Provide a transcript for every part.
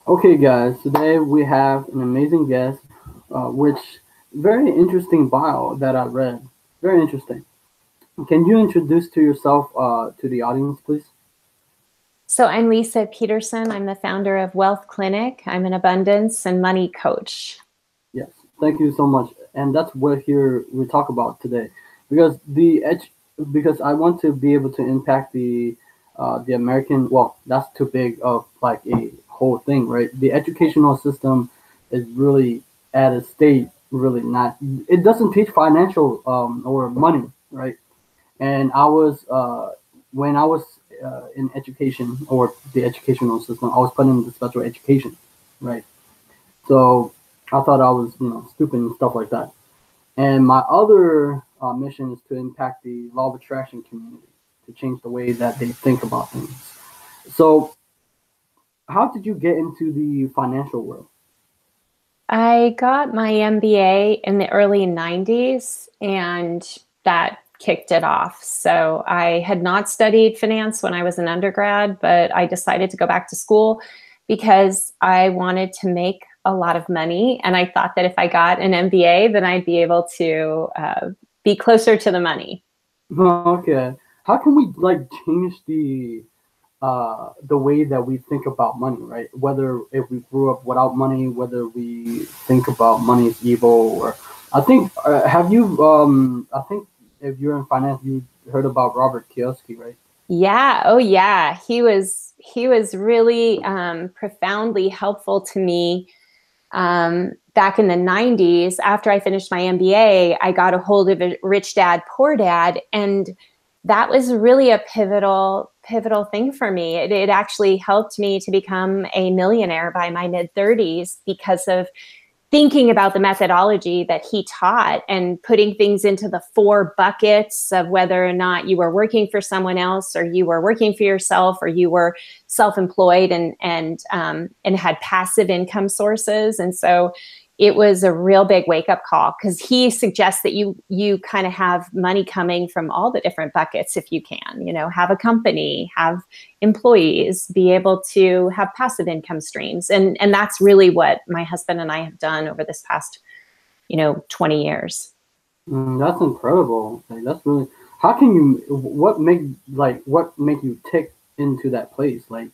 Okay, guys, today we have an amazing guest, which very interesting bio that I read. Very interesting. Can you introduce to yourself to the audience, please? So I'm Leisa Peterson. I'm the founder of Wealth Clinic. I'm an abundance and money coach. Yes, thank you so much. And that's what here we talk about today, because because I want to be able to impact the American. Well, that's too big of like a whole thing, right? The educational system is really at a state really not. It doesn't teach financial or money, right? And I was when I was in education or the educational system, I was put in the special education, right? So I thought I was, stupid and stuff like that. And my other mission is to impact the law of attraction community to change the way that they think about things. So, how did you get into the financial world? I got my MBA in the early 90s, and that kicked it off. So I had not studied finance when I was an undergrad, but I decided to go back to school because I wanted to make a lot of money. And I thought that if I got an MBA, then I'd be able to be closer to the money. Okay, how can we like change the way that we think about money, right? Whether if we grew up without money, whether we think about money is evil, or I think have you I think if you're in finance, you heard about Robert Kiyosaki, right? Yeah. Oh, yeah. He was really profoundly helpful to me back in the 90s. After I finished my MBA, I got a hold of Rich Dad, Poor Dad, and that was really a pivotal thing for me. It actually helped me to become a millionaire by my mid 30s because of thinking about the methodology that he taught and putting things into the four buckets of whether or not you were working for someone else, or you were working for yourself, or you were self-employed and had passive income sources. And so it was a real big wake-up call, because he suggests that you kind of have money coming from all the different buckets if you can, have a company, have employees, be able to have passive income streams. And that's really what my husband and I have done over this past, 20 years. That's incredible. Like that's really. How can you? What make you tick into that place? Like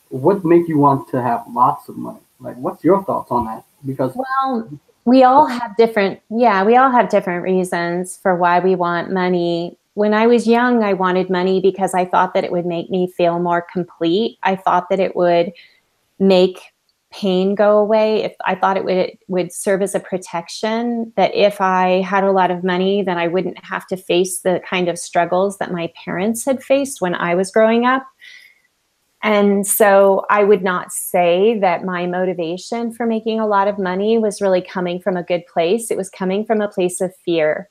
what make you want to have lots of money? Like what's your thoughts on that? Because Well, we all have different reasons for why we want money. When I was young, I wanted money because I thought that it would make me feel more complete. I thought that it would make pain go away. If I thought it would serve as a protection, that if I had a lot of money, then I wouldn't have to face the kind of struggles that my parents had faced when I was growing up. And so I would not say that my motivation for making a lot of money was really coming from a good place. It was coming from a place of fear.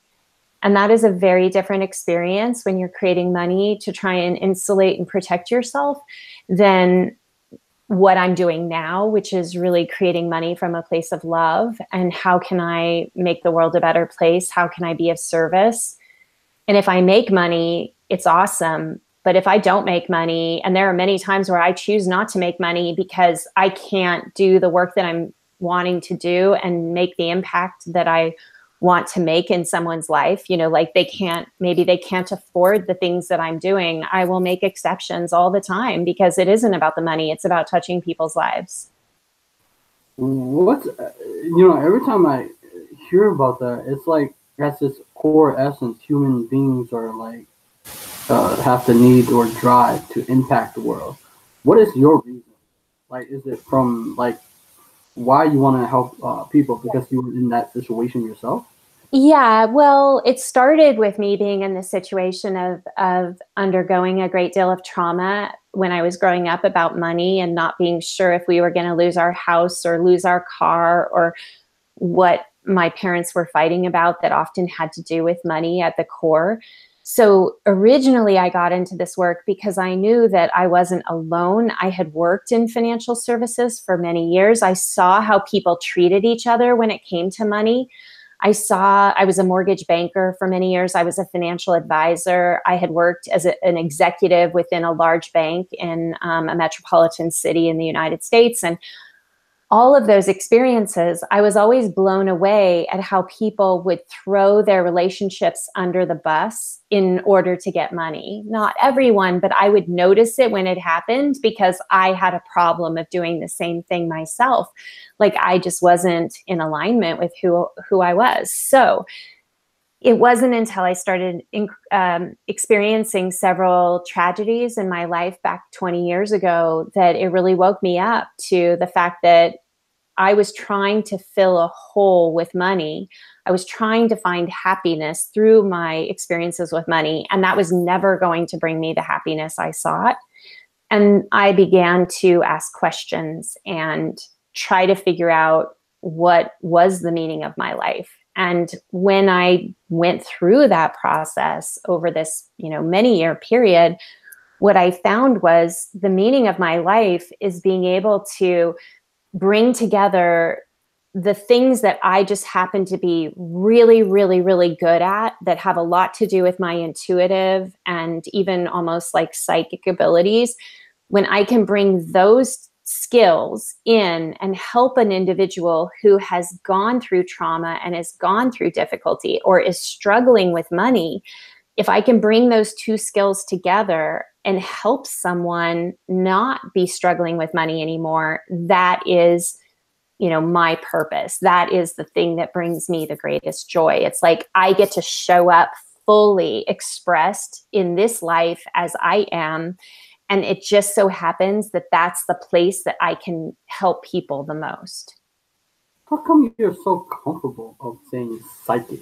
And that is a very different experience when you're creating money to try and insulate and protect yourself than what I'm doing now, which is really creating money from a place of love. And how can I make the world a better place? How can I be of service? And if I make money, it's awesome. But if I don't make money, and there are many times where I choose not to make money because I can't do the work that I'm wanting to do and make the impact that I want to make in someone's life, like maybe they can't afford the things that I'm doing, I will make exceptions all the time, because it isn't about the money. It's about touching people's lives. what's every time I hear about that, it's like that's this core essence. Human beings are like have the need or drive to impact the world. What is your reason? Like, is it from like why you want to help people because you were in that situation yourself? Yeah, well, it started with me being in the situation of undergoing a great deal of trauma when I was growing up about money, and not being sure if we were going to lose our house or lose our car, or what my parents were fighting about that often had to do with money at the core. So originally I got into this work because I knew that I wasn't alone. I had worked in financial services for many years. I saw how people treated each other when it came to money. I was a mortgage banker for many years. I was a financial advisor. I had worked as an executive within a large bank in a metropolitan city in the United States. And all of those experiences, I was always blown away at how people would throw their relationships under the bus in order to get money. Not everyone, but I would notice it when it happened because I had a problem of doing the same thing myself. Like I just wasn't in alignment with who I was. So it wasn't until I started experiencing several tragedies in my life back 20 years ago that it really woke me up to the fact that I was trying to fill a hole with money. I was trying to find happiness through my experiences with money, and that was never going to bring me the happiness I sought. And I began to ask questions and try to figure out what was the meaning of my life. And when I went through that process over this, many year period, what I found was the meaning of my life is being able to bring together the things that I just happen to be really, really, really good at that have a lot to do with my intuitive and even almost like psychic abilities. When I can bring those skills in and help an individual who has gone through trauma and has gone through difficulty or is struggling with money, if I can bring those two skills together and help someone not be struggling with money anymore, that is, my purpose. That is the thing that brings me the greatest joy. It's like I get to show up fully expressed in this life as I am. And it just so happens that that's the place that I can help people the most. How come you're so comfortable of saying psychic?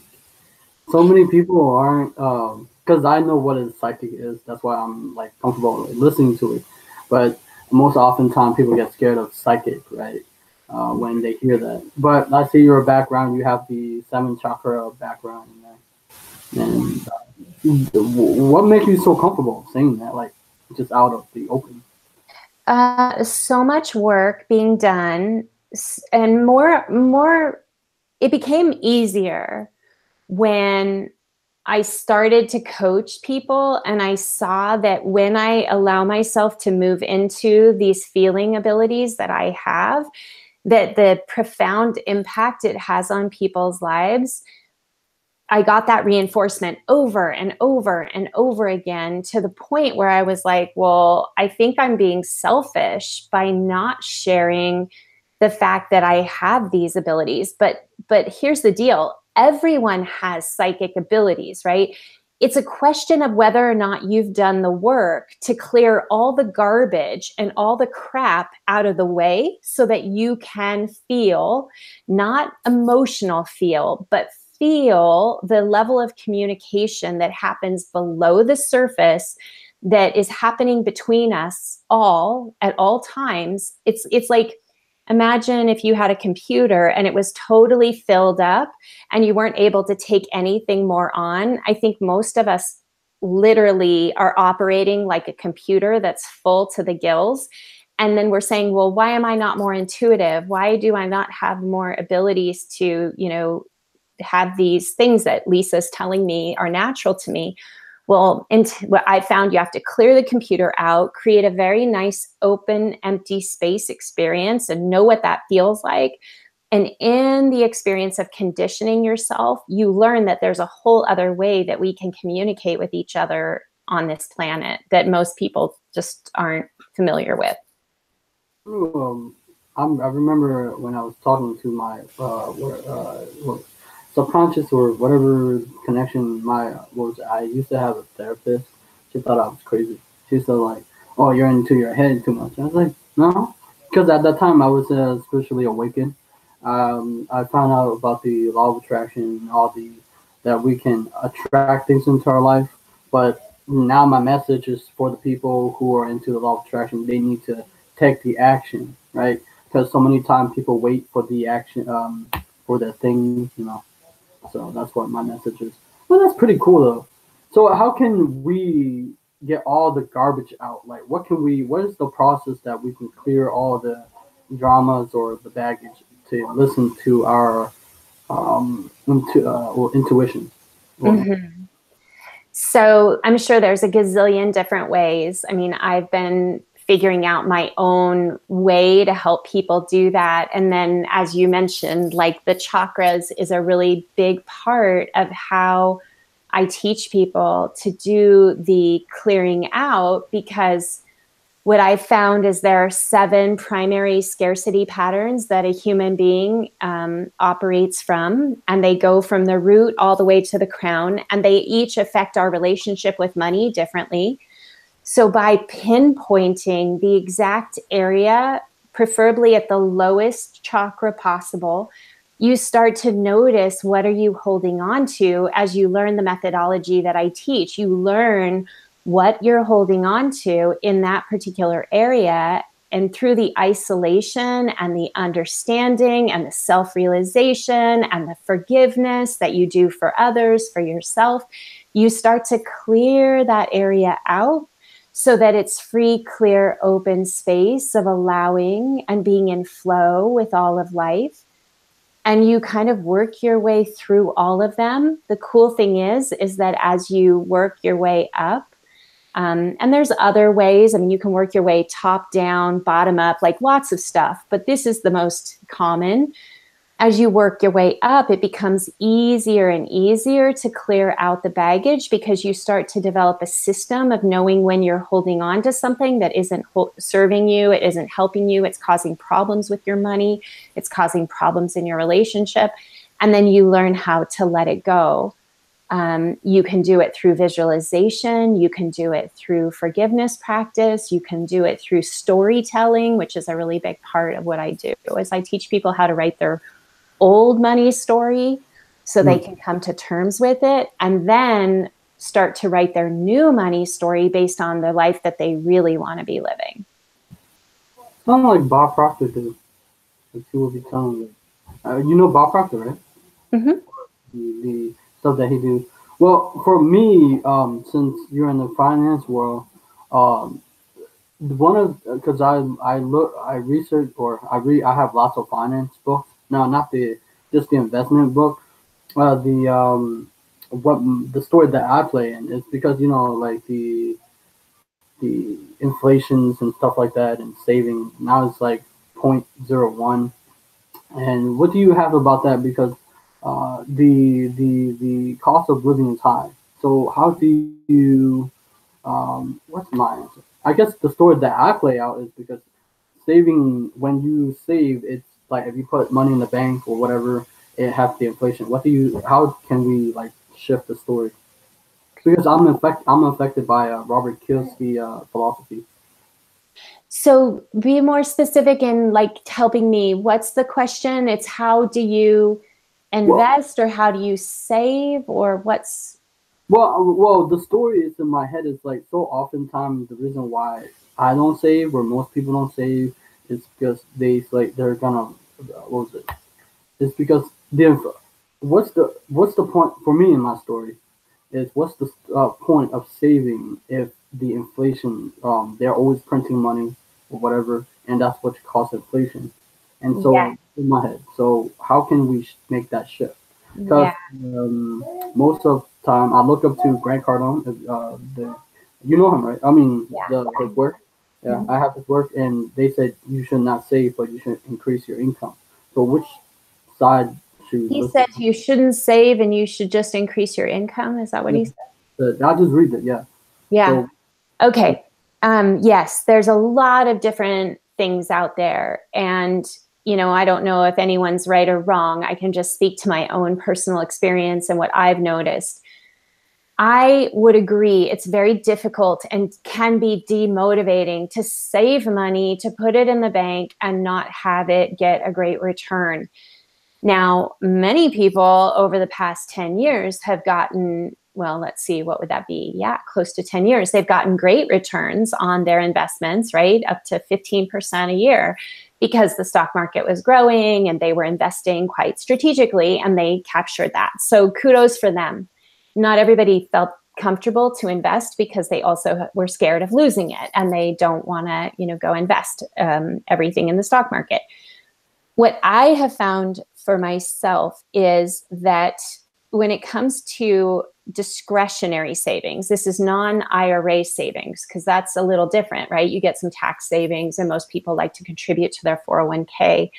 So many people aren't, because I know what a psychic is. That's why I'm like comfortable listening to it. But most often time people get scared of psychic, right? When they hear that. But I see your background. You have the seven chakra background in there. And what makes you so comfortable saying that, like just out of the open? So much work being done, and more. It became easier when I started to coach people and I saw that when I allow myself to move into these feeling abilities that I have, that the profound impact it has on people's lives. I got that reinforcement over and over and over again to the point where I was like, well, I think I'm being selfish by not sharing the fact that I have these abilities. But here's the deal. Everyone has psychic abilities, right? It's a question of whether or not you've done the work to clear all the garbage and all the crap out of the way so that you can feel, not emotional feel, but feel the level of communication that happens below the surface that is happening between us all at all times. It's like, imagine if you had a computer and it was totally filled up and you weren't able to take anything more on. I think most of us literally are operating like a computer that's full to the gills. And then we're saying, well, why am I not more intuitive? Why do I not have more abilities to, have these things that Lisa's telling me are natural to me? Well, what I found, you have to clear the computer out, create a very nice, open, empty space experience and know what that feels like. And in the experience of conditioning yourself, you learn that there's a whole other way that we can communicate with each other on this planet that most people just aren't familiar with. I remember when I was talking to my subconscious or whatever connection I used to have a therapist. She thought I was crazy. She said like, "Oh, you're into your head too much." I was like, "No," because at that time I was spiritually awakened. I found out about the law of attraction and all the that we can attract things into our life. But now my message is for the people who are into the law of attraction. They need to take the action, right? Because so many times people wait for the action, for the things. So that's what my message is. Well, that's pretty cool though. So how can we get all the garbage out? Like, what is the process that we can clear all the dramas or the baggage to listen to our or intuition. Well, Mm-hmm. So I'm sure there's a gazillion different ways. I mean, I've been figuring out my own way to help people do that. And then, as you mentioned, like the chakras is a really big part of how I teach people to do the clearing out, because what I've found is there are 7 primary scarcity patterns that a human being operates from, and they go from the root all the way to the crown, and they each affect our relationship with money differently. So by pinpointing the exact area, preferably at the lowest chakra possible, you start to notice what are you holding on to as you learn the methodology that I teach. You learn what you're holding on to in that particular area. And through the isolation and the understanding and the self-realization and the forgiveness that you do for others, for yourself, you start to clear that area out so that it's free, clear, open space of allowing and being in flow with all of life. And you kind of work your way through all of them. The cool thing is that as you work your way up, and there's other ways. I mean, you can work your way top down, bottom up, like lots of stuff, but this is the most common. As you work your way up, it becomes easier and easier to clear out the baggage, because you start to develop a system of knowing when you're holding on to something that isn't serving you, it isn't helping you, it's causing problems with your money, it's causing problems in your relationship, and then you learn how to let it go. You can do it through visualization, you can do it through forgiveness practice, you can do it through storytelling, which is a really big part of what I do, is I teach people how to write their old money story so they can come to terms with it, and then start to write their new money story based on the life that they really want to be living. sounds like Bob Proctor did. Like he will be telling you. You know Bob Proctor, right? Mm-hmm. The stuff that he do. Well, for me, since you're in the finance world, um, one of because I research or I have lots of finance books. No, not the just the investment book. The what the story that I play in is because like the inflations and stuff like that and saving now it's like 0.01. And what do you have about that? Because the cost of living is high. So how do you what's my answer? I guess the story that I play out is because saving when you save, it's like if you put money in the bank or whatever, it has the inflation. What do you? How can we like shift the story? Because I'm affected by Robert Kiyosaki philosophy. So be more specific in like helping me. What's the question? It's how do you Well, invest, or how do you save, or what's... well, the story is in my head is like so oftentimes the reason why I don't save or most people don't save is because they're gonna what was it? It's because what's the point for me in my story is what's the point of saving if the inflation they're always printing money or whatever and that's what causes inflation and Yeah, so in my head so how can we make that shift because yeah, most of the time I look up to Grant Cardone the you know him right I mean yeah. the his work yeah Mhm. I have his work and they said you should not save but you should increase your income so which side should we He listen said you shouldn't save and you should just increase your income. Is that what he to? said? I'll just read it yeah Yeah. so so Okay. Yes, there's a lot of different things out there. And, I don't know if anyone's right or wrong. I can just speak to my own personal experience and what I've noticed. I would agree it's very difficult and can be demotivating to save money, to put it in the bank and not have it get a great return. Now, many people over the past 10 years have gotten, well, let's see, what would that be? Yeah, close to 10 years. They've gotten great returns on their investments, right? Up to 15% a year because the stock market was growing and they were investing quite strategically and they captured that. So kudos for them. Not everybody felt comfortable to invest because they also were scared of losing it and they don't want to, go invest everything in the stock market. What I have found for myself is that when it comes to discretionary savings, this is non-IRA savings, because that's a little different, right? You get some tax savings, and most people like to contribute to their 401k.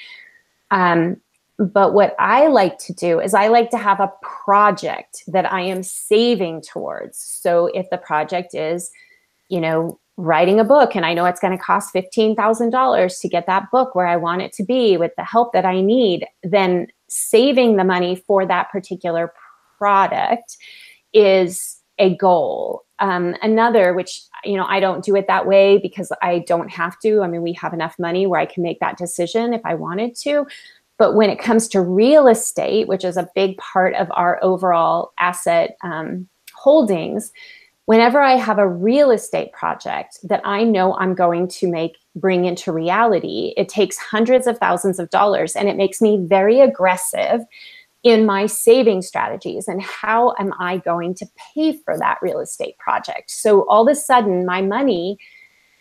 But what I like to do is I like to have a project that I am saving towards. So if the project is, writing a book, and I know it's going to cost $15,000 to get that book where I want it to be with the help that I need, then saving the money for that particular product is a goal. Another, which, I don't do it that way because I don't have to. I mean, we have enough money where I can make that decision if I wanted to. But when it comes to real estate, which is a big part of our overall asset holdings, whenever I have a real estate project that I know I'm going to bring into reality, it takes hundreds of thousands of dollars, and it makes me very aggressive in my saving strategies and how am I going to pay for that real estate project. So all of a sudden, my money,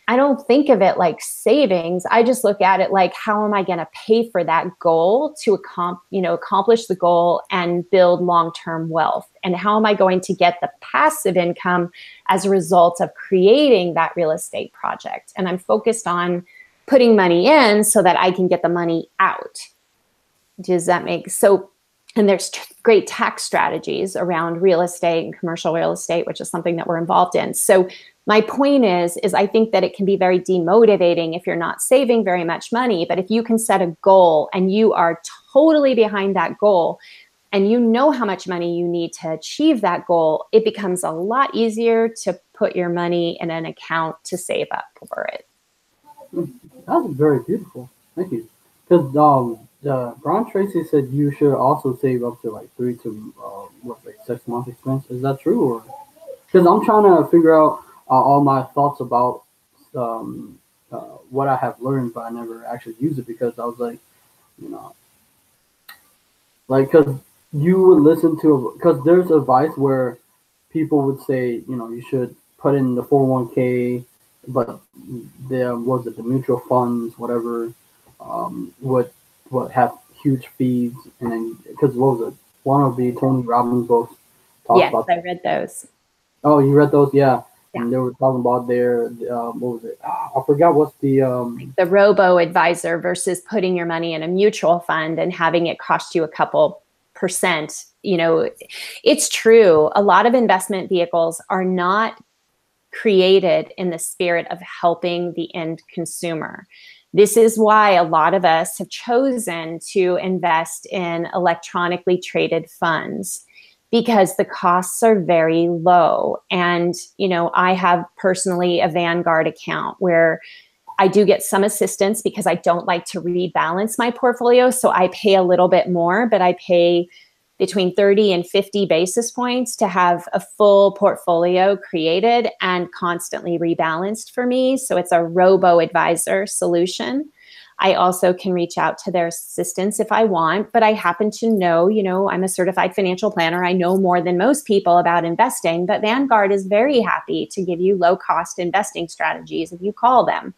I don't think of it like savings. I just look at it like, how am I going to pay for that goal to accomplish the goal and build long-term wealth? And how am I going to get the passive income as a result of creating that real estate project? And I'm focused on putting money in so that I can get the money out. Does that make sense? And there's great tax strategies around real estate and commercial real estate, which is something that we're involved in. So my point is I think that it can be very demotivating if you're not saving very much money. But if you can set a goal and you are totally behind that goal and you know how much money you need to achieve that goal, it becomes a lot easier to put your money in an account to save up for it. That's very beautiful. Thank you. Because Brian Tracy said you should also save up to like 6 months expense. Is that true? Or because I'm trying to figure out all my thoughts about what I have learned, but I never actually used it because I was like, because you would listen to, because there's advice where people would say, you should put in the 401k, but the mutual funds, whatever, would have huge fees, and then because what was it? One of the Tony Robbins books talked Yes, about. I read those. Oh, you read those? Yeah. Yeah. And they were talking about their what was it? I forgot what's the robo advisor versus putting your money in a mutual fund and having it cost you a couple percent. It's true. A lot of investment vehicles are not created in the spirit of helping the end consumer. This is why a lot of us have chosen to invest in electronically traded funds, because the costs are very low. And, I have personally a Vanguard account where I do get some assistance because I don't like to rebalance my portfolio. So I pay a little bit more, but I pay between 30 and 50 basis points to have a full portfolio created and constantly rebalanced for me. So it's a robo-advisor solution. I also can reach out to their assistants if I want, but I happen to know, I'm a certified financial planner. I know more than most people about investing, but Vanguard is very happy to give you low-cost investing strategies if you call them.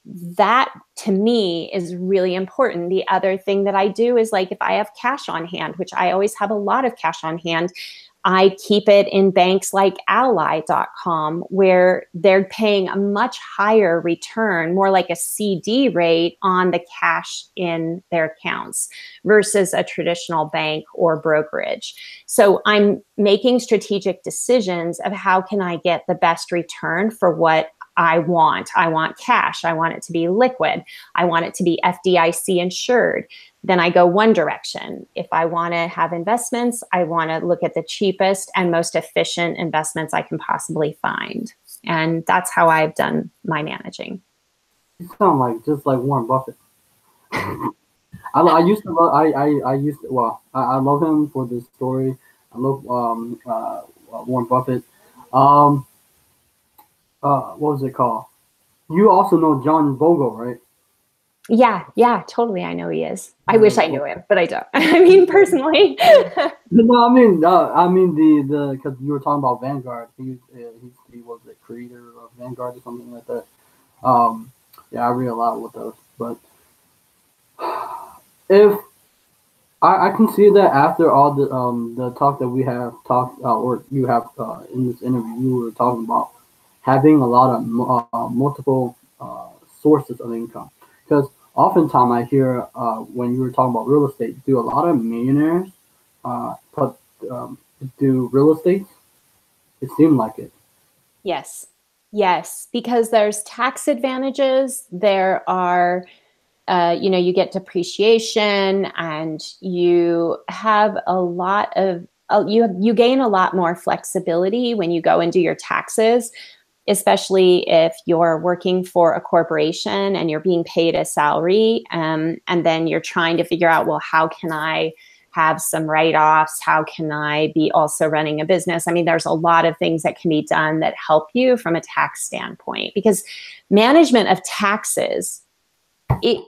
That to me is really important. The other thing that I do is, like, if I have cash on hand, which I always have a lot of cash on hand, I keep it in banks like ally.com, where they're paying a much higher return, more like a CD rate on the cash in their accounts versus a traditional bank or brokerage. So I'm making strategic decisions of how can I get the best return for what I want. I want cash. I want it to be liquid. I want it to be FDIC insured. Then I go one direction. If I want to have investments, I want to look at the cheapest and most efficient investments I can possibly find. And that's how I've done my managing. You sound like just like Warren Buffett. I used to love I love him for this story. I love Warren Buffett. What was it called? You also know John Bogle, right? Yeah, totally. I know he is. I wish I knew him, but I don't. I mean, personally. No, I mean the because you were talking about Vanguard. He was the creator of Vanguard or something like that. Yeah, I read a lot with those, but if I can see that after all the talk that we have talked or you have in this interview, you were talking about having a lot of multiple sources of income. Because oftentimes I hear when you were talking about real estate, do a lot of millionaires put do real estate? It seemed like it. Yes. Yes, because there's tax advantages. There are, you get depreciation, and you have a lot of, you gain a lot more flexibility when you go and do your taxes, especially if you're working for a corporation and you're being paid a salary, and then you're trying to figure out, well, how can I have some write-offs? How can I be also running a business? I mean, there's a lot of things that can be done that help you from a tax standpoint, because management of taxes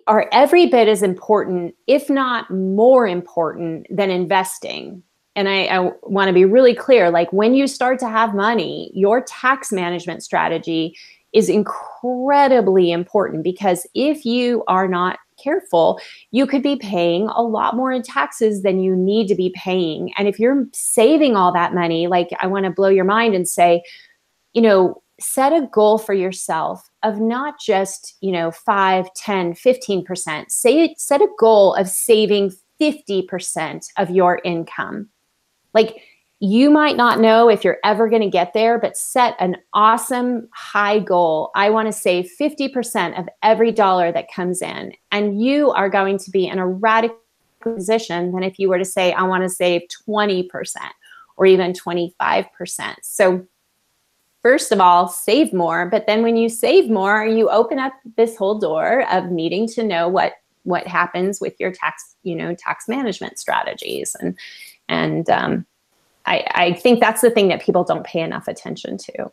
are every bit as important, if not more important, than investing. And I want to be really clear, like when you start to have money, your tax management strategy is incredibly important, because if you are not careful, you could be paying a lot more in taxes than you need to be paying. And if you're saving all that money, like I want to blow your mind and say, set a goal for yourself of not just, 5, 10, 15%. Set a goal of saving 50% of your income. Like, you might not know if you're ever going to get there, but set an awesome high goal. I want to save 50% of every dollar that comes in. And you are going to be in a radical position than if you were to say, I want to save 20% or even 25%. So first of all, save more. But then when you save more, you open up this whole door of needing to know what happens with your tax management strategies. And I think that's the thing that people don't pay enough attention to.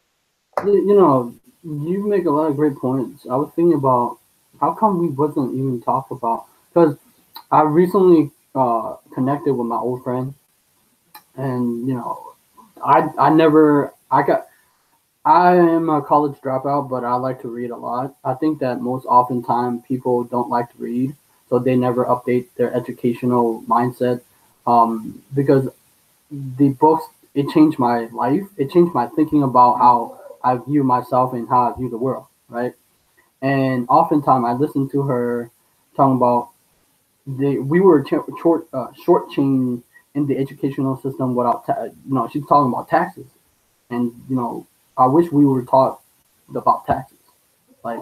You make a lot of great points. I was thinking about how come we wasn't even talked about, because I recently connected with my old friend, and I never I got I am a college dropout, but I like to read a lot. I think that most often time people don't like to read, so they never update their educational mindset. Because the books, it changed my life. It changed my thinking about how I view myself and how I view the world, right? And oftentimes I listen to her talking about we were shortchanged in the educational system without she's talking about taxes, and I wish we were taught about taxes. Like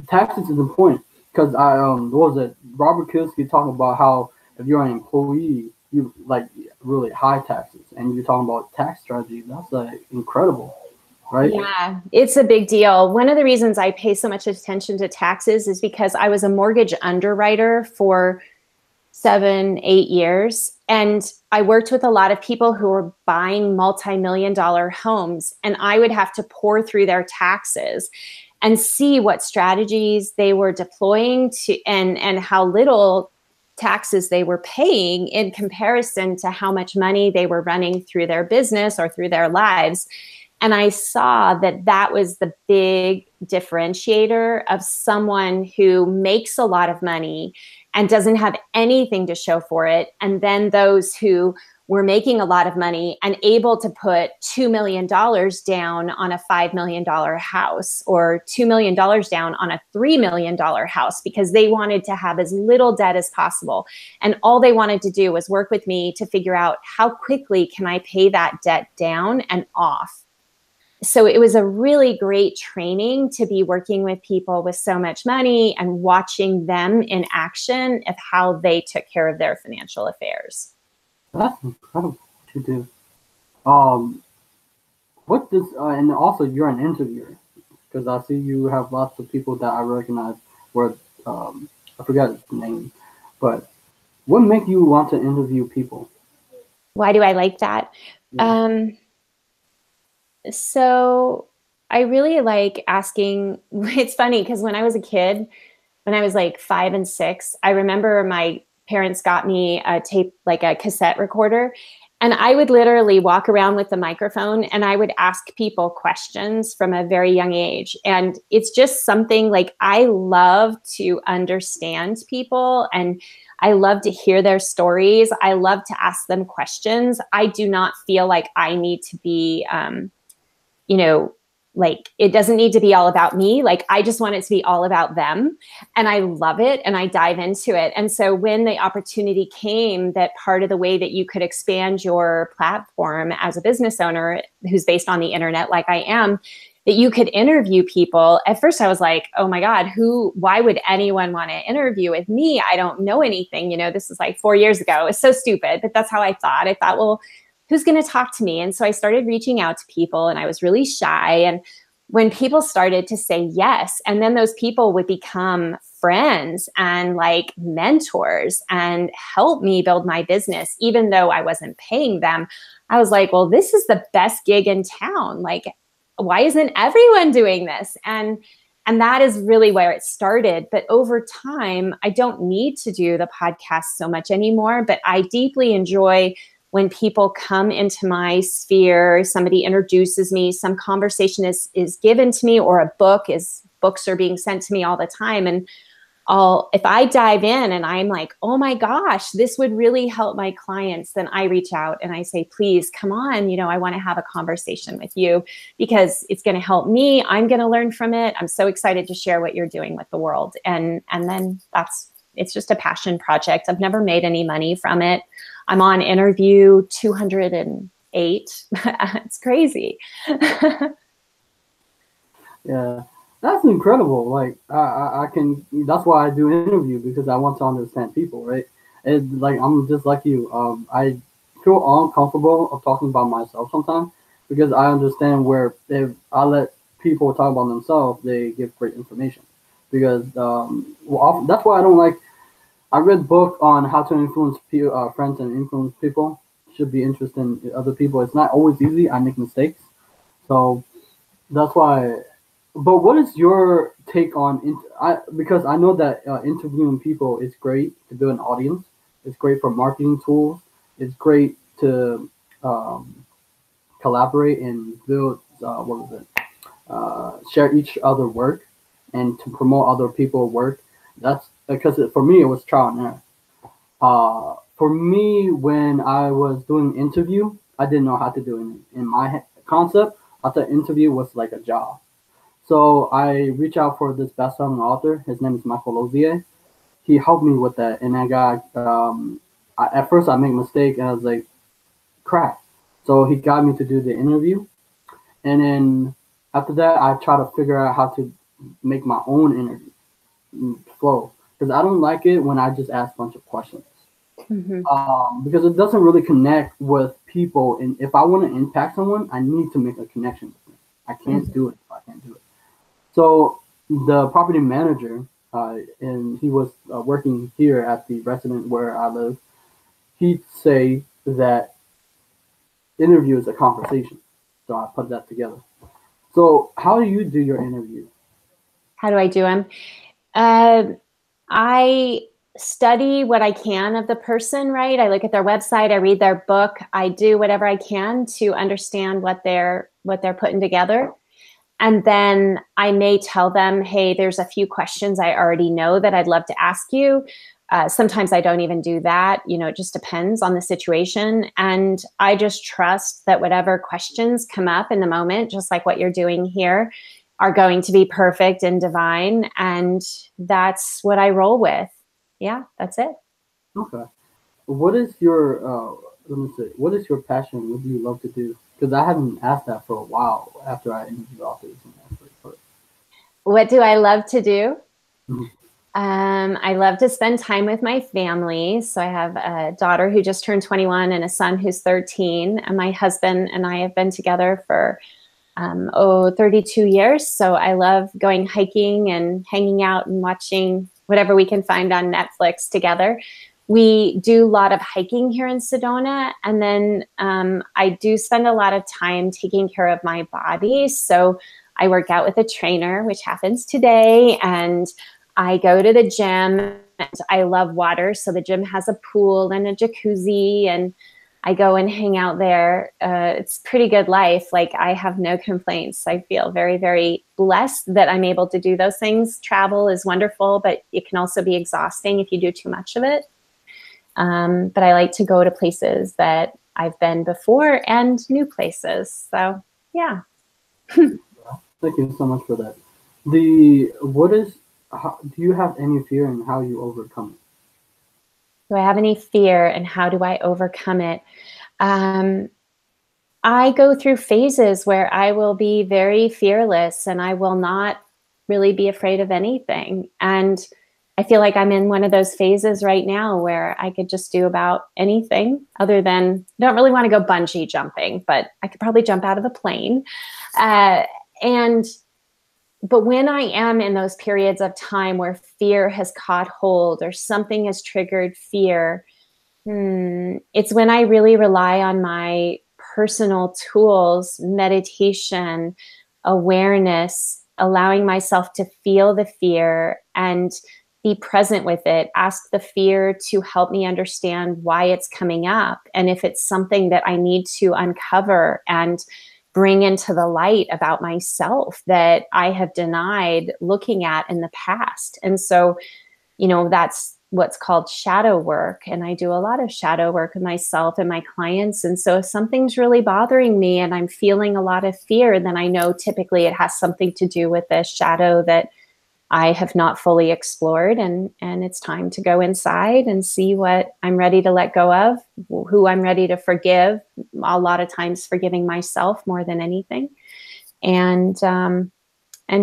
taxes is important, because I what was it, Robert Kiyosaki talking about how if you're an employee you like really high taxes, and you're talking about tax strategy. That's incredible, right? Yeah, it's a big deal. One of the reasons I pay so much attention to taxes is because I was a mortgage underwriter for 7, 8 years. And I worked with a lot of people who were buying multi-million-dollar homes, and I would have to pour through their taxes and see what strategies they were deploying and how little taxes they were paying in comparison to how much money they were running through their business or through their lives. And I saw that that was the big differentiator of someone who makes a lot of money and doesn't have anything to show for it. And then those who were making a lot of money and able to put $2 million down on a $5 million house, or $2 million down on a $3 million house, because they wanted to have as little debt as possible. And all they wanted to do was work with me to figure out how quickly can I pay that debt down and off. So it was a really great training to be working with people with so much money and watching them in action of how they took care of their financial affairs. That's incredible to do. Um, what does and also you're an interviewer, because I see you have lots of people that I recognize. Where I forgot his name, but what make you want to interview people? Why do I like that? Yeah. So I really like asking. It's funny because when I was a kid, when I was like 5 and 6, I remember my parents got me a tape, like a cassette recorder. And I would literally walk around with the microphone and I would ask people questions from a very young age. And it's just something like I love to understand people and I love to hear their stories. I love to ask them questions. I do not feel like I need to be, you know, like it doesn't need to be all about me. Like I just want it to be all about them. And I love it and I dive into it. And so when the opportunity came that part of the way that you could expand your platform as a business owner who's based on the internet like I am, that you could interview people. At first I was like, oh my God, why would anyone want to interview with me? I don't know anything. You know, this is like 4 years ago. It's so stupid, but that's how I thought. I thought, well, who's going to talk to me? And so I started reaching out to people and I was really shy. And when people started to say yes, and then those people would become friends and like mentors and help me build my business, even though I wasn't paying them, I was like, well, this is the best gig in town. Like, why isn't everyone doing this? And that is really where it started. But over time, I don't need to do the podcast so much anymore, but I deeply enjoy when people come into my sphere, somebody introduces me, some conversation is given to me, or books are being sent to me all the time. And if I dive in and I'm like, oh my gosh, this would really help my clients, then I reach out and I say, please come on, I want to have a conversation with you because it's going to help me. I'm going to learn from it. I'm so excited to share what you're doing with the world. And then it's just a passion project. I've never made any money from it. I'm on interview 208. It's crazy. Yeah, that's incredible. Like I can. That's why I do interview because I want to understand people, right? And like I'm just like you. I feel uncomfortable of talking about myself sometimes because I understand where if I let people talk about themselves, they give great information. Because that's why I don't like. I read book on how to influence friends and influence people. Should be interesting in other people. It's not always easy. I make mistakes, so that's why. But what is your take on? Because I know that interviewing people is great to build an audience. It's great for marketing tools. It's great to collaborate and build. What was it? Share each other work and to promote other people's work. That's because for me it was trial and error. For me, when I was doing interview, I didn't know how to do it. In my concept, I thought interview was like a job. So I reached out for this best-selling author. His name is Michael Lozier. He helped me with that, and I got. At first, I made a mistake, and I was like, "Crap!" So he got me to do the interview, and then after that, I try to figure out how to make my own interview flow because I don't like it when I just ask a bunch of questions. Mm-hmm. Because it doesn't really connect with people. And if I want to impact someone, I need to make a connection with them. I can't do it if I can't do it. So the property manager, and he was working here at the resident where I live, he'd say that interview is a conversation. So I put that together. So how do you do your interview? How do I do them? I study what I can of the person, right? I look at their website, I read their book, I do whatever I can to understand what they're putting together. And then I may tell them, hey, there's a few questions I already know that I'd love to ask you. Sometimes I don't even do that. It just depends on the situation. And I just trust that whatever questions come up in the moment, just like what you're doing here, are going to be perfect and divine. And that's what I roll with. Yeah, that's it. Okay. What is your let me see. What is your passion? What do you love to do? Because I haven't asked that for a while after I interviewed authors and actually. What do I love to do? Mhm. I love to spend time with my family. So I have a daughter who just turned 21 and a son who's 13. And my husband and I have been together for 32 years. So I love going hiking and hanging out and watching whatever we can find on Netflix together. We do a lot of hiking here in Sedona. And then I do spend a lot of time taking care of my body. So I work out with a trainer, which happens today. And I go to the gym. And I love water. So the gym has a pool and a jacuzzi. And I go and hang out there. It's pretty good life. Like, I have no complaints. I feel very, very blessed that I'm able to do those things. Travel is wonderful, but it can also be exhausting if you do too much of it. But I like to go to places that I've been before and new places. So, yeah. Thank you so much for that. Do you have any fear and how you overcome Do I have any fear and how do I overcome it? I go through phases where I will be very fearless and I will not really be afraid of anything. And I feel like I'm in one of those phases right now where I could just do about anything other than, I don't really want to go bungee jumping, but I could probably jump out of a plane. Uh, and But when I am in those periods of time where fear has caught hold or something has triggered fear, it's when I really rely on my personal tools, meditation, awareness, allowing myself to feel the fear and be present with it. Ask the fear to help me understand why it's coming up. And if it's something that I need to uncover and bring into the light about myself that I have denied looking at in the past. And so, that's what's called shadow work. And I do a lot of shadow work with myself and my clients. And so if something's really bothering me and I'm feeling a lot of fear, then I know typically it has something to do with the shadow that I have not fully explored. And it's time to go inside and see what I'm ready to let go of, who I'm ready to forgive, a lot of times forgiving myself more than anything, and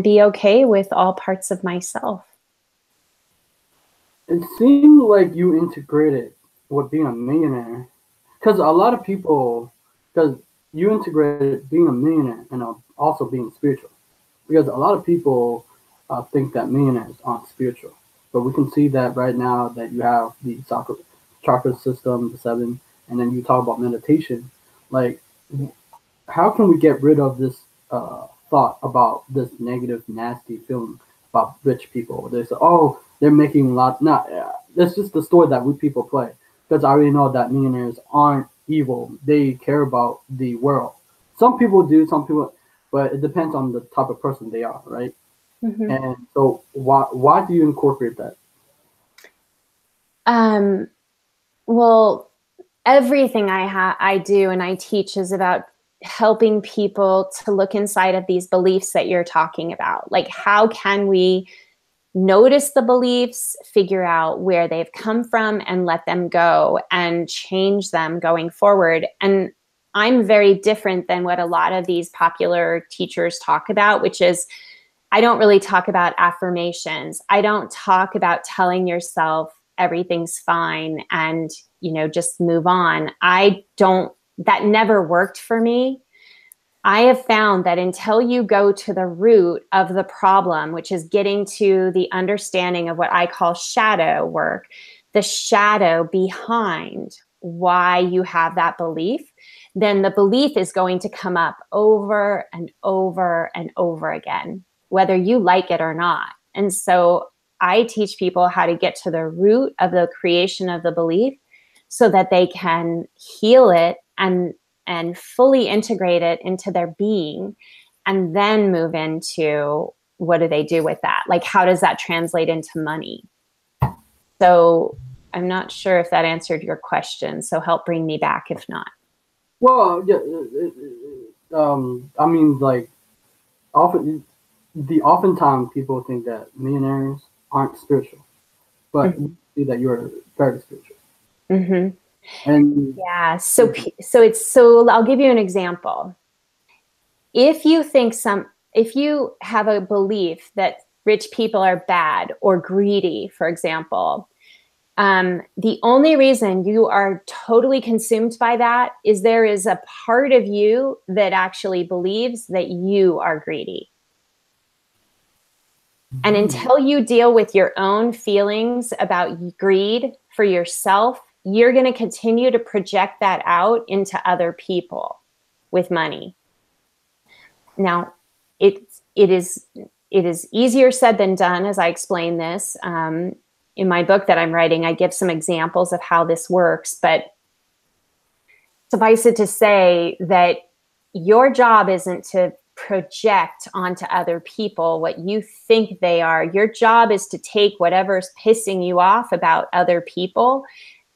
be okay with all parts of myself. it seemed like you integrated with being a millionaire, because a lot of people, because you integrated being a millionaire and also being spiritual. Because a lot of people think that millionaires aren't spiritual, but we can see that right now that you have the chakra system, the seven, and then you talk about meditation. Like, how can we get rid of this thought about this negative, nasty feeling about rich people? They say, "Oh, they're making a lot." Not that's just the story that we people play. Because I already know that millionaires aren't evil. They care about the world. Some people do, some people, but it depends on the type of person they are, right? Mm-hmm. And so, why do you incorporate that? Well, everything I do and I teach is about helping people to look inside of these beliefs that you're talking about. Like, how can we notice the beliefs, figure out where they've come from, and let them go and change them going forward? And I'm very different than what a lot of these popular teachers talk about, which is, I don't really talk about affirmations. I don't talk about telling yourself everything's fine and, just move on. That never worked for me. I have found that until you go to the root of the problem, which is getting to the understanding of what I call shadow work, the shadow behind why you have that belief, then the belief is going to come up over and over and over again, whether you like it or not. And so I teach people how to get to the root of the creation of the belief so that they can heal it and fully integrate it into their being, and then move into what do they do with that? Like, how does that translate into money? So I'm not sure if that answered your question. So help bring me back if not. Well, yeah, I mean, like, oftentimes people think that millionaires aren't spiritual, but Mm-hmm. we see that you're very spiritual. Mm-hmm. And Yeah. So I'll give you an example. If you have a belief that rich people are bad or greedy, for example, the only reason you are totally consumed by that is there is a part of you that actually believes that you are greedy. And until you deal with your own feelings about greed for yourself, you're going to continue to project that out into other people with money. Now, it is easier said than done, as I explain this. In my book that I'm writing, I give some examples of how this works. But suffice it to say that your job isn't to project onto other people what you think they are. Your job is to take whatever's pissing you off about other people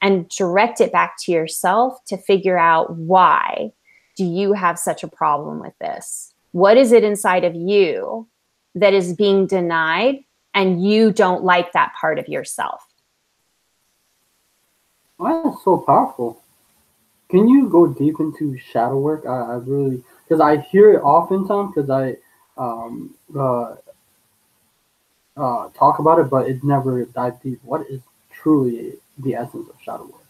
and direct it back to yourself to figure out, why do you have such a problem with this? What is it inside of you that is being denied and you don't like that part of yourself? Wow, that's so powerful. Can you go deep into shadow work? I really, because I hear it oftentimes, because I um, uh, talk about it, but it never dive deep. What is truly the essence of shadow work?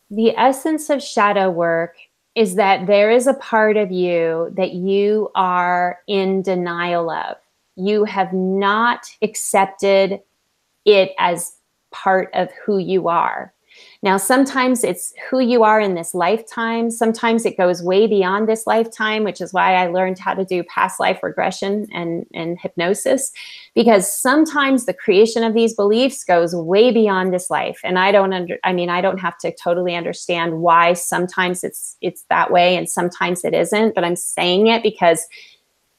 The essence of shadow work is that there is a part of you that you are in denial of. You have not accepted it as part of who you are. Now, sometimes it's who you are in this lifetime. Sometimes it goes way beyond this lifetime, which is why I learned how to do past life regression and hypnosis, because sometimes the creation of these beliefs goes way beyond this life. And I don't have to totally understand why sometimes it's that way and sometimes it isn't, but I'm saying it because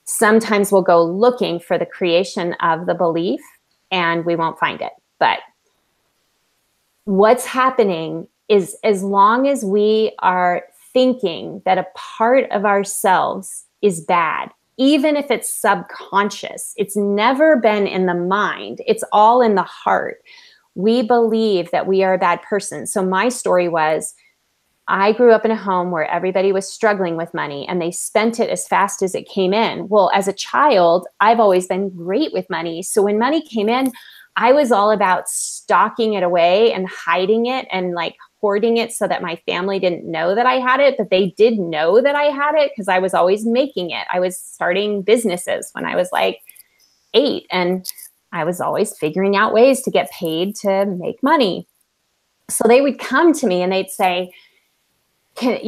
sometimes we'll go looking for the creation of the belief and we won't find it. But what's happening is, as long as we are thinking that a part of ourselves is bad, even if it's subconscious, it's never been in the mind, it's all in the heart. We believe that we are a bad person. So my story was, I grew up in a home where everybody was struggling with money and they spent it as fast as it came in. Well, as a child, I've always been great with money. So when money came in, I was all about stocking it away and hiding it and like hoarding it so that my family didn't know that I had it, but they did know that I had it because I was always making it. I was starting businesses when I was like 8, and I was always figuring out ways to get paid to make money. So they would come to me and they'd say, can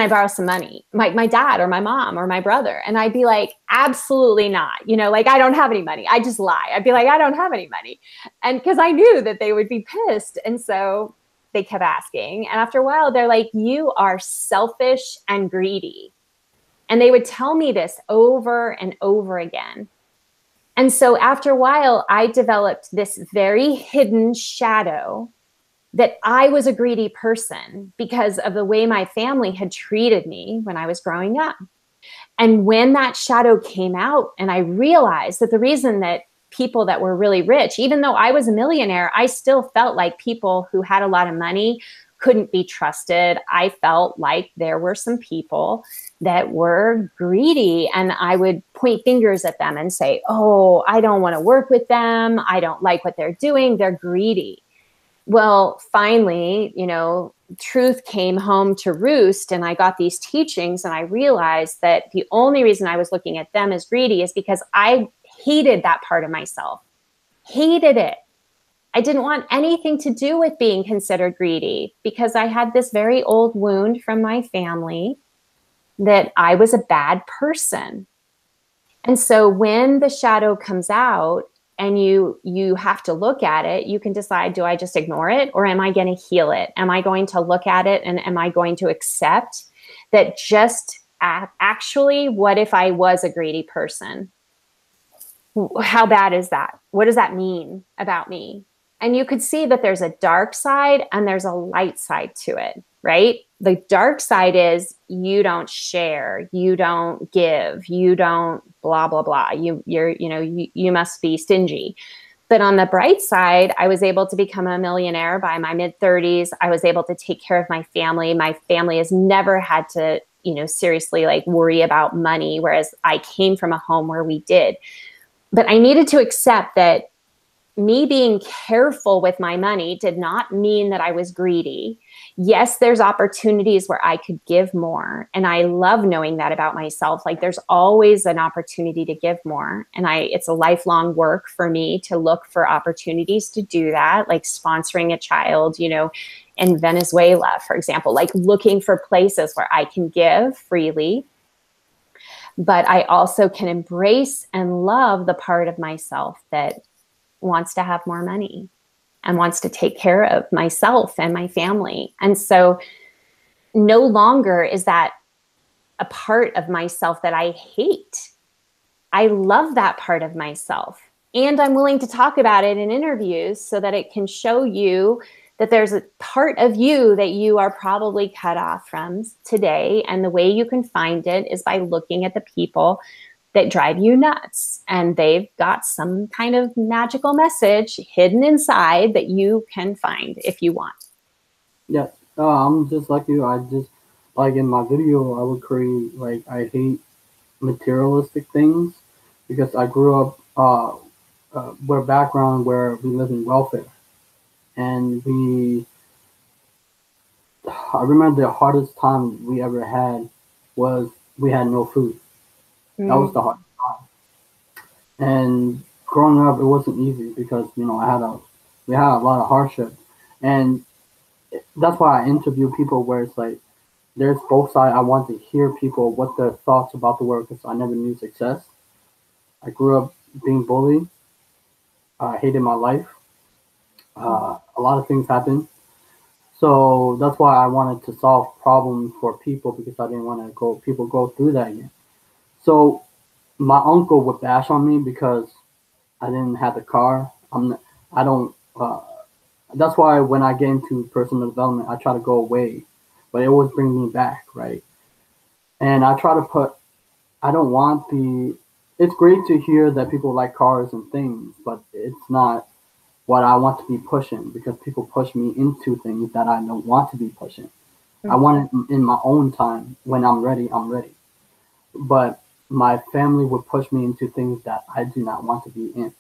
I borrow some money? My dad or my mom or my brother. And I'd be like, absolutely not. Like, I don't have any money. I just lie. I'd be like, I don't have any money. And because I knew that they would be pissed. And so they kept asking. And after a while, they're like, you are selfish and greedy. And they would tell me this over and over again. And so after a while, I developed this very hidden shadow that I was a greedy person because of the way my family had treated me when I was growing up. And when that shadow came out and I realized that the reason that people that were really rich, even though I was a millionaire, I still felt like people who had a lot of money couldn't be trusted. I felt like there were some people that were greedy, and I would point fingers at them and say, oh, I don't want to work with them. I don't like what they're doing. They're greedy. Well, finally, truth came home to roost, and I got these teachings, and I realized that the only reason I was looking at them as greedy is because I hated that part of myself. Hated it. I didn't want anything to do with being considered greedy because I had this very old wound from my family that I was a bad person. And so when the shadow comes out, and you have to look at it, you can decide, do I just ignore it or am I going to heal it? Am I going to look at it and am I going to accept that actually, what if I was a greedy person? How bad is that? What does that mean about me? And you could see that there's a dark side and there's a light side to it, right? The dark side is you don't share, you don't give, you don't blah, blah, blah. You must be stingy. But on the bright side, I was able to become a millionaire by my mid-30s. I was able to take care of my family. My family has never had to, seriously like worry about money, whereas I came from a home where we did. But I needed to accept that me being careful with my money did not mean that I was greedy. Yes, there's opportunities where I could give more. And I love knowing that about myself. Like, there's always an opportunity to give more. And it's a lifelong work for me to look for opportunities to do that, like sponsoring a child, in Venezuela, for example, like looking for places where I can give freely. But I also can embrace and love the part of myself that wants to have more money and wants to take care of myself and my family. And so no longer is that a part of myself that I hate. I love that part of myself. And I'm willing to talk about it in interviews so that it can show you that there's a part of you that you are probably cut off from today. And the way you can find it is by looking at the people that drive you nuts. And they've got some kind of magical message hidden inside that you can find if you want. Yeah, I'm just like you. I just like in my video, I would create like I hate materialistic things because I grew up with a background where we live in welfare, and I remember the hardest time we ever had was we had no food. That was the hardest time. And growing up, it wasn't easy because we had a lot of hardship, and that's why I interview people where it's like there's both sides. I want to hear people what their thoughts about the work because I never knew success. I grew up being bullied. I hated my life. A lot of things happened. So that's why I wanted to solve problems for people because I didn't want to people go through that again. So my uncle would bash on me because I didn't have the car. I don't. That's why when I get into personal development, I try to go away, but it always brings me back, right? And I try to put. I don't want the. It's great to hear that people like cars and things, but it's not what I want to be pushing because people push me into things that I don't want to be pushing. I want it in my own time. When I'm ready, I'm ready. But my family would push me into things that I do not want to be in.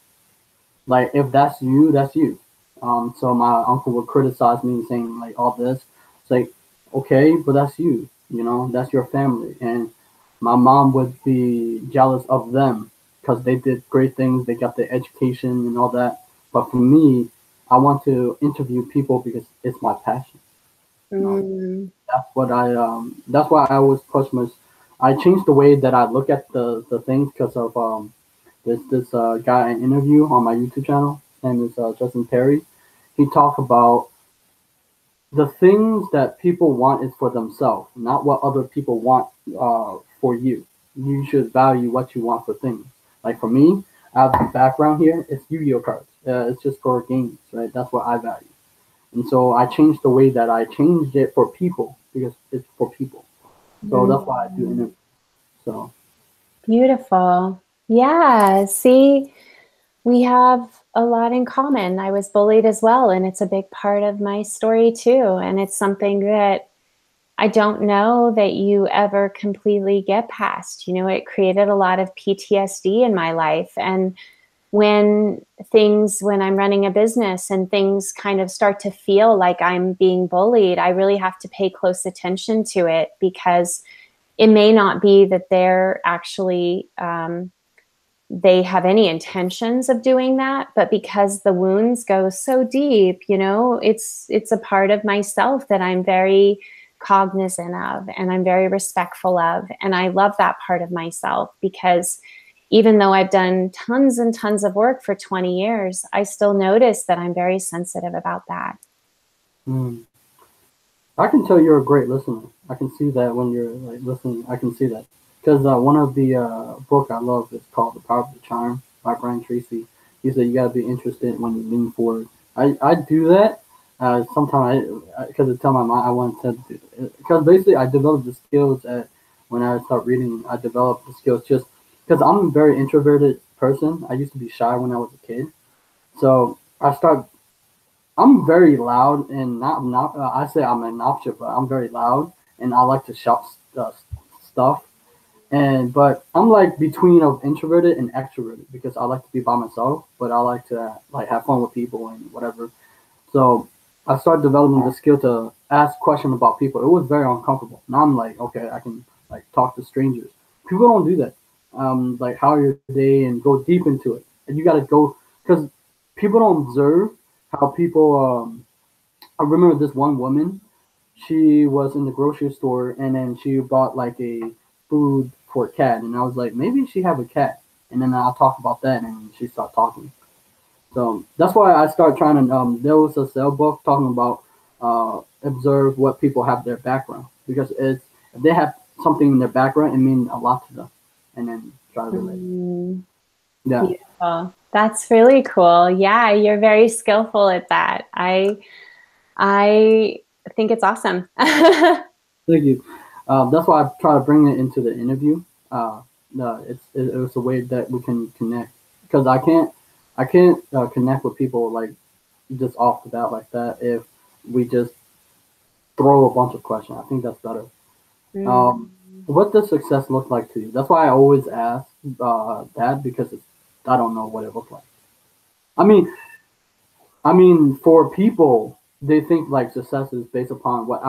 Like if that's you, that's you. So my uncle would criticize me saying like all this. It's like, okay, but that's you. You know, that's your family. And my mom would be jealous of them because they did great things. They got the education and all that. But for me, I want to interview people because it's my passion. You know, that's what I. That's why I always push my. I changed the way that I look at the things because of this guy I interview on my YouTube channel. His name is Justin Perry. He talked about the things that people want is for themselves, not what other people want for you. You should value what you want for things. Like for me, I have the background here. It's Yu-Gi-Oh cards. It's just for games, right? That's what I value. And so I changed the way that I changed it for people because it's for people. So that's why I do interviews. So Beautiful. Yeah. See, we have a lot in common. I was bullied as well, and it's a big part of my story too. And it's something that I don't know that you ever completely get past. You know, it created a lot of PTSD in my life. And when I'm running a business and things kind of start to feel like I'm being bullied, I really have to pay close attention to it because it may not be that they're actually they have any intentions of doing that, but because the wounds go so deep, you know, it's a part of myself that I'm very cognizant of and I'm very respectful of. And I love that part of myself because even though I've done tons and tons of work for 20 years, I still notice that I'm very sensitive about that. mm, I can tell you're a great listener. I can see that when you're like listening. I can see that because one of the book I love is called The Power of the Charm by Brian Tracy. He said you got to be interested when you lean forward. I do that. Sometimes because I tell my mind I want to because basically I developed the skills at when I start reading. I developed the skills just because I'm a very introverted person. I used to be shy when I was a kid, so I start I'm very loud and not. I say I'm an obnoxious, but I'm very loud and I like to shout stuff. And but I'm like between of introverted and extroverted because I like to be by myself, but I like to like have fun with people and whatever. So I started developing the skill to ask questions about people. It was very uncomfortable. Now I'm like, okay, I can like talk to strangers. People don't do that. Like how are your day and go deep into it. And you got to go because people don't observe how people. I remember this one woman. She was in the grocery store and then she bought like a food for a cat, and I was like, maybe she have a cat. And then I'll talk about that, and she started talking. So that's why I started trying to. There was a sale book talking about observe what people have their background, because it's if they have something in their background, it means a lot to them, and then try to relate. Mm, Yeah, beautiful. That's really cool. Yeah, you're very skillful at that. I think it's awesome. thank you. That's why I try to bring it into the interview. It was a way that we can connect, because I can't connect with people like just off the bat like that if we just throw a bunch of questions. I think that's better. Mm. Um, what does success look like to you? That's why I always ask that, because I don't know what it looks like. I mean, for people, they think like success is based upon what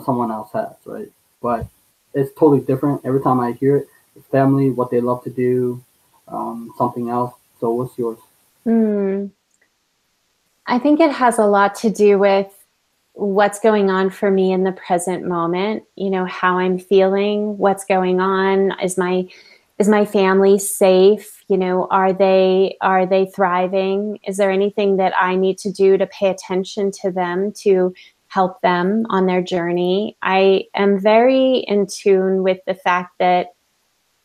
someone else has, right? But it's totally different. Every time I hear it, it's family, what they love to do, something else. So what's yours? Mm. I think it has a lot to do with what's going on for me in the present moment, you know, how I'm feeling, what's going on, is my family safe, you know, are they thriving, is there anything that I need to do to pay attention to them to help them on their journey. I am very in tune with the fact that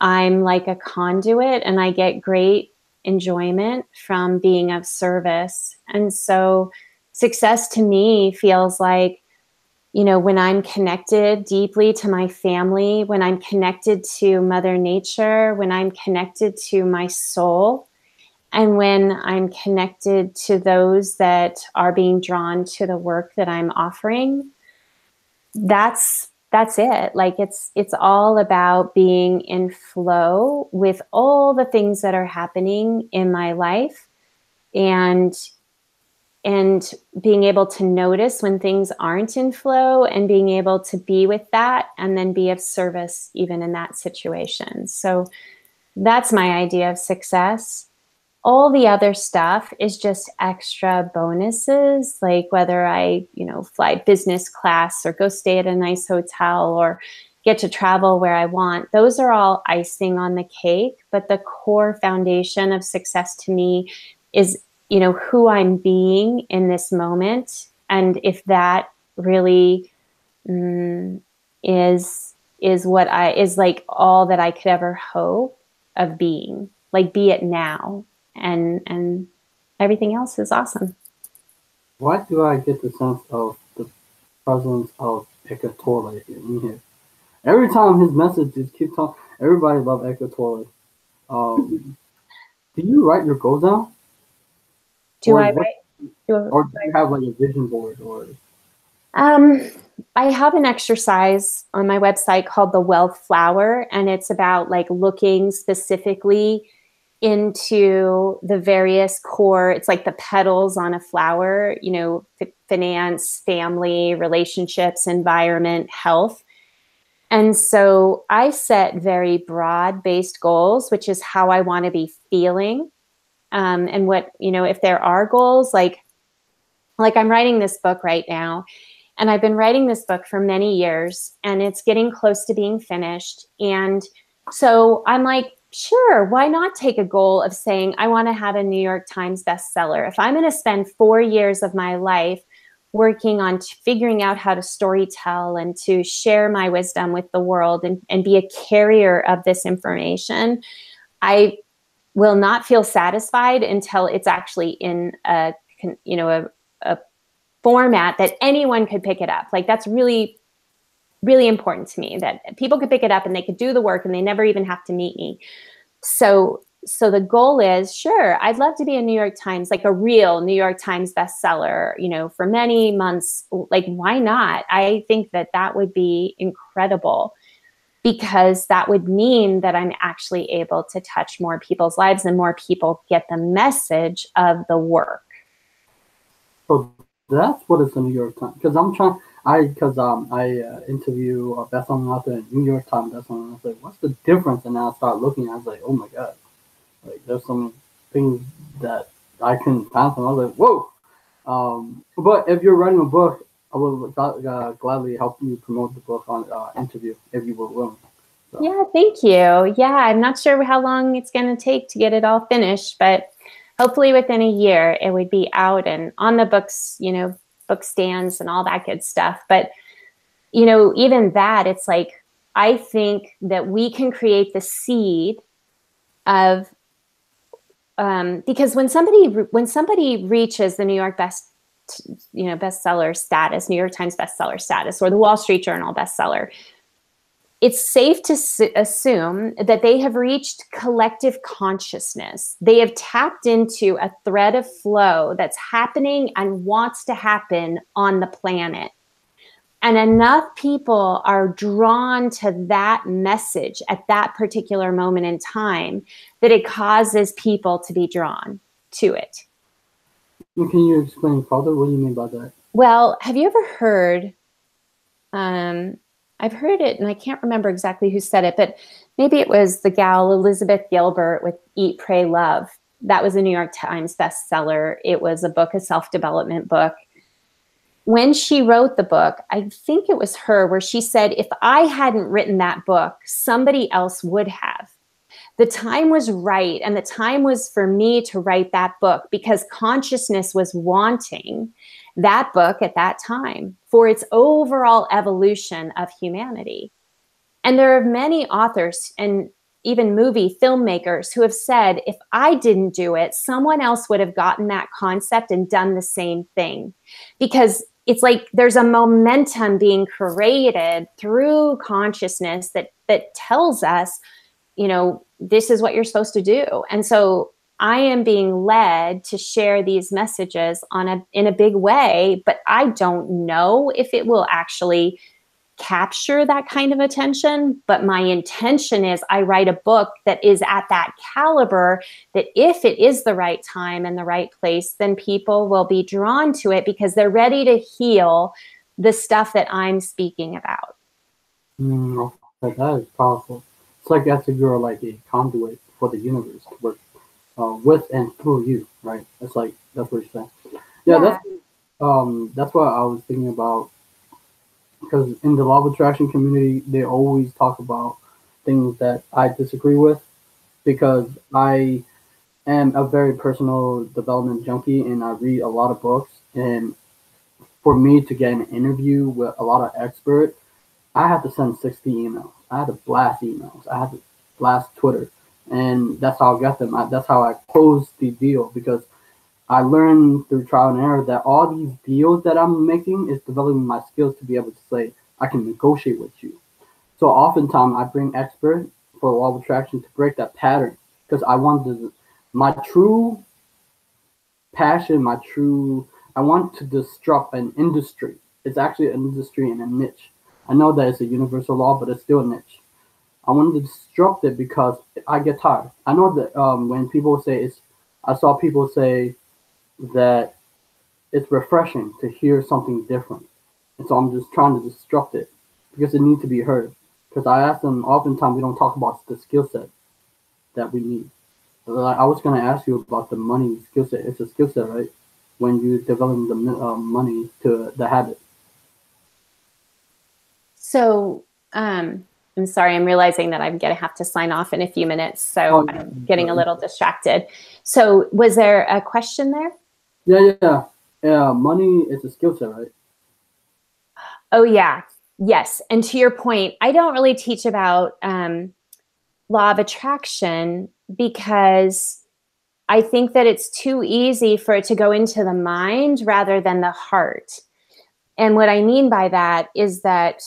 I'm like a conduit and I get great enjoyment from being of service. And so success to me feels like, you know, when I'm connected deeply to my family, when I'm connected to Mother Nature, when I'm connected to my soul, and when I'm connected to those that are being drawn to the work that I'm offering, that's it. Like it's all about being in flow with all the things that are happening in my life, and being able to notice when things aren't in flow, and being able to be with that and then be of service even in that situation. So that's my idea of success. All the other stuff is just extra bonuses, like whether I, you know, fly business class or go stay at a nice hotel or get to travel where I want. Those are all icing on the cake. But the core foundation of success to me is, you know, who I'm being in this moment. And if that really mm, is what is like all that I could ever hope of being, like be it now, and everything else is awesome. Why do I get the sense of the presence of Eckhart Tolle in here? Every time his messages keep talking, everybody love Eckhart Tolle. Um, do you write your goals down, Do or I what, write? Do or do you have like a vision board, or Um, I have an exercise on my website called the Wealth Flower, and it's about like looking specifically into the various core, it's like the petals on a flower, you know, finance, family, relationships, environment, health. And so I set very broad based goals, which is how I want to be feeling. And what, you know, if there are goals, like I'm writing this book right now, and I've been writing this book for many years, and it's getting close to being finished. And so I'm like, sure, why not take a goal of saying, I want to have a New York Times bestseller? If I'm going to spend 4 years of my life working on figuring out how to story tell and to share my wisdom with the world, and be a carrier of this information, I will not feel satisfied until it's actually in a, you know, a format that anyone could pick it up. Like that's really, really important to me, that people could pick it up and they could do the work and they never even have to meet me. So the goal is, sure, I'd love to be a New York Times, like a real New York Times bestseller, you know, for many months. Like, why not? I think that that would be incredible, because that would mean that I'm actually able to touch more people's lives and more people get the message of the work. so that's what it's the New York Times. Because I'm trying, I interview a bestselling author in New York Times bestselling. I was like, what's the difference? And then I start looking. I was like, oh my god, like there's some things that I couldn't fathom. I was like, whoa. But if you're writing a book, I will gladly help you promote the book on interview if you were willing. So. Yeah, thank you. Yeah, I'm not sure how long it's going to take to get it all finished, but hopefully within a year it would be out and on the books, you know, book stands and all that good stuff. But, you know, even that, it's like, I think that we can create the seed of, because when somebody reaches the New York bestseller status, New York Times bestseller status, or the Wall Street Journal bestseller, it's safe to assume that they have reached collective consciousness. They have tapped into a thread of flow that's happening and wants to happen on the planet. And enough people are drawn to that message at that particular moment in time that it causes people to be drawn to it. Can you explain further? What do you mean by that? Well, have you ever heard, I've heard it and I can't remember exactly who said it, but maybe it was the gal Elizabeth Gilbert with Eat, Pray, Love. That was a New York Times bestseller. It was a book, a self-development book. When she wrote the book, I think it was her, where she said, if I hadn't written that book, somebody else would have. The time was right, and the time was for me to write that book because consciousness was wanting that book at that time for its overall evolution of humanity. And there are many authors and even movie filmmakers who have said, if I didn't do it, someone else would have gotten that concept and done the same thing. Because it's like there's a momentum being created through consciousness that tells us, you know, this is what you're supposed to do. And so I am being led to share these messages in a big way, but I don't know if it will actually capture that kind of attention. But my intention is I write a book that is at that caliber, that if it is the right time and the right place, then people will be drawn to it because they're ready to heal the stuff that I'm speaking about. That is powerful. It's like as if you're like a conduit for the universe to work with and through you, right? That's what you're saying. Yeah. That's what I was thinking about. Because in the law of attraction community, they always talk about things that I disagree with, because I am a very personal development junkie and I read a lot of books. And for me to get an interview with a lot of experts, I had to send 60 emails. I had to blast emails. I had to blast Twitter. And that's how I got them. That's how I closed the deal, because I learned through trial and error that all these deals that I'm making is developing my skills to be able to say, I can negotiate with you. So oftentimes I bring experts for law of attraction to break that pattern, because I want my true passion, I want to disrupt an industry. It's actually an industry and a niche. I know that it's a universal law, but it's still a niche. I wanted to disrupt it because I get tired. I know that when people say I saw people say that it's refreshing to hear something different. And so I'm just trying to disrupt it because it needs to be heard. Because I ask them, oftentimes we don't talk about the skill set that we need. Like I was going to ask you about the money skill set. It's a skill set, right? When you develop the money to the habit. So, I'm sorry, I'm realizing that I'm going to have to sign off in a few minutes. So I'm getting a little distracted. So was there a question there? Yeah. Money is a skill set, right? Oh, yeah. Yes. And to your point, I don't really teach about law of attraction because I think that it's too easy for it to go into the mind rather than the heart. And what I mean by that is that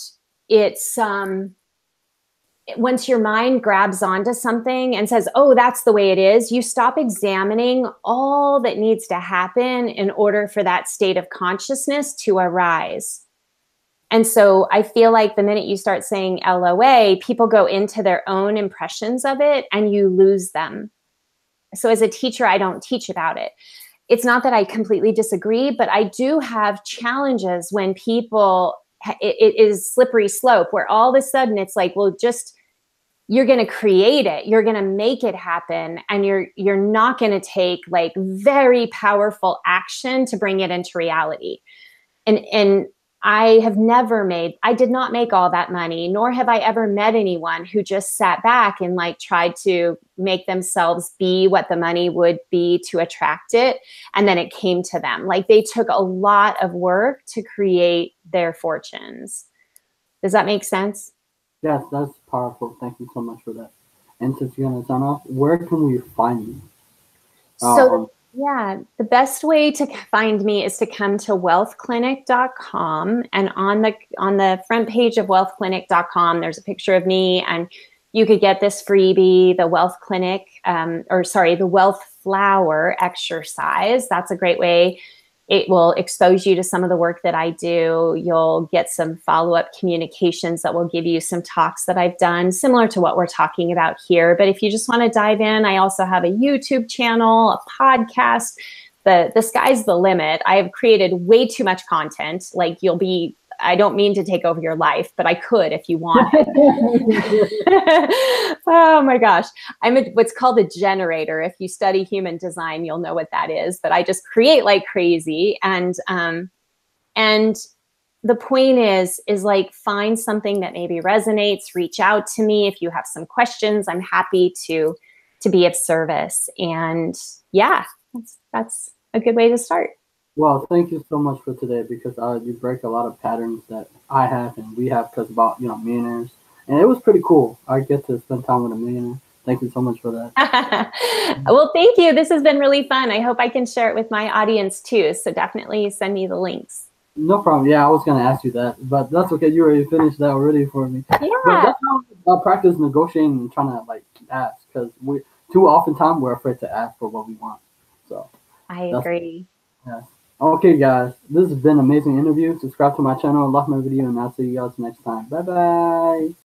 it's once your mind grabs onto something and says, oh, that's the way it is, you stop examining all that needs to happen in order for that state of consciousness to arise. And so I feel like the minute you start saying LOA, people go into their own impressions of it and you lose them. So as a teacher, I don't teach about it. It's not that I completely disagree, but I do have challenges when people, it is slippery slope where all of a sudden it's like, well, just, you're going to create it. You're going to make it happen. And you're not going to take like very powerful action to bring it into reality. And I did not make all that money, nor have I ever met anyone who just sat back and like tried to make themselves be what the money would be to attract it. And then it came to them. Like they took a lot of work to create their fortunes. Does that make sense? Yes, that's powerful. Thank you so much for that. And since you're gonna sign off, where can we find you? So yeah, the best way to find me is to come to wealthclinic.com, and on the front page of wealthclinic.com, there's a picture of me, and you could get this freebie, the Wealth Clinic, the Wealth Flower exercise. That's a great way. It will expose you to some of the work that I do. You'll get some follow-up communications that will give you some talks that I've done, similar to what we're talking about here. But if you just want to dive in, I also have a YouTube channel, a podcast. The sky's the limit. I have created way too much content. Like I don't mean to take over your life, but I could if you wanted. Oh my gosh. What's called a generator. If you study human design, you'll know what that is, but I just create like crazy. And the point is like, find something that maybe resonates, reach out to me. If you have some questions, I'm happy to be of service. And yeah, that's a good way to start. Well, thank you so much for today, because you break a lot of patterns that I have and we have, because about millionaires, and it was pretty cool. I get to spend time with a millionaire. Thank you so much for that. Well, thank you. This has been really fun. I hope I can share it with my audience too. So definitely send me the links. No problem. Yeah, I was gonna ask you that, but that's okay. You already finished that already for me. Yeah. But that's how I practice negotiating and trying to like ask, because we too often time we're afraid to ask for what we want. So I agree. Yeah. Okay, guys, this has been an amazing interview. Subscribe to my channel, like my video, and I'll see you guys next time. Bye bye.